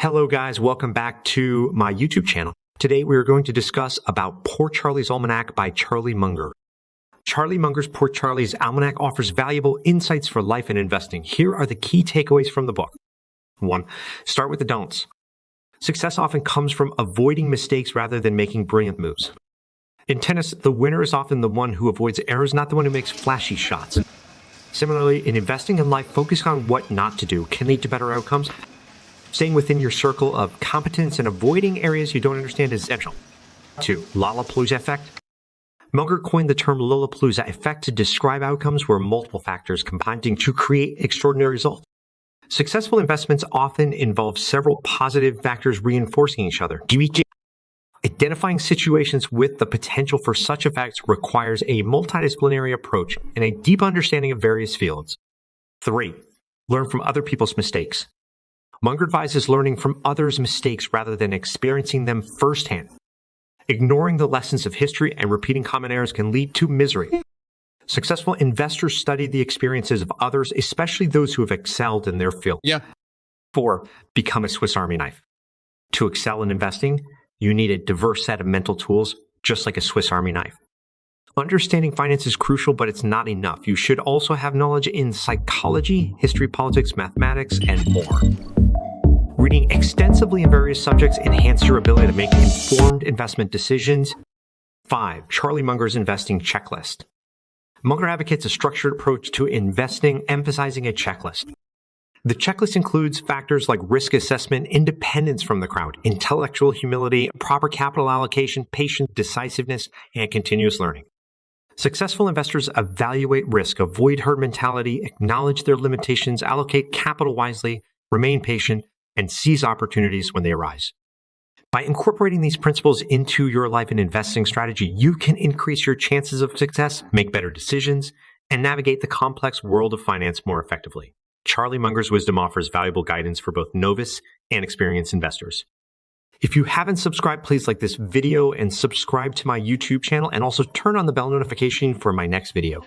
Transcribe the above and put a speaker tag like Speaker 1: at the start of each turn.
Speaker 1: Hello guys, welcome back to my YouTube channel. Today we are going to discuss about Poor Charlie's Almanack by Charlie Munger. Charlie Munger's Poor Charlie's Almanack offers valuable insights for life and investing. Here are the key takeaways from the book. 1. Start with the don'ts. Success often comes from avoiding mistakes rather than making brilliant moves. In tennis, the winner is often the one who avoids errors, not the one who makes flashy shots. Similarly, in investing in life, focusing on what not to do can lead to better outcomes. Staying within your circle of competence and avoiding areas you don't understand is essential. 2. Lollapalooza effect. Munger coined the term Lollapalooza effect to describe outcomes where multiple factors combining to create extraordinary results. Successful investments often involve several positive factors reinforcing each other. Identifying situations with the potential for such effects requires a multidisciplinary approach and a deep understanding of various fields. 3. Learn from other people's mistakes. Munger advises learning from others' mistakes rather than experiencing them firsthand. Ignoring the lessons of history and repeating common errors can lead to misery. Successful investors study the experiences of others, especially those who have excelled in their field. 4. Become a Swiss Army knife. To excel in investing, you need a diverse set of mental tools, just like a Swiss Army knife. Understanding finance is crucial, but it's not enough. You should also have knowledge in psychology, history, politics, mathematics, and more. Reading extensively in various subjects enhances your ability to make informed investment decisions. 5. Charlie Munger's investing checklist. Munger advocates a structured approach to investing, emphasizing a checklist. The checklist includes factors like risk assessment, independence from the crowd, intellectual humility, proper capital allocation, patience, decisiveness, and continuous learning. Successful investors evaluate risk, avoid herd mentality, acknowledge their limitations, allocate capital wisely, remain patient, and seize opportunities when they arise. By incorporating these principles into your life and investing strategy, you can increase your chances of success, make better decisions, and navigate the complex world of finance more effectively. Charlie Munger's wisdom offers valuable guidance for both novice and experienced investors. If you haven't subscribed, please like this video and subscribe to my YouTube channel, and also turn on the bell notification for my next video.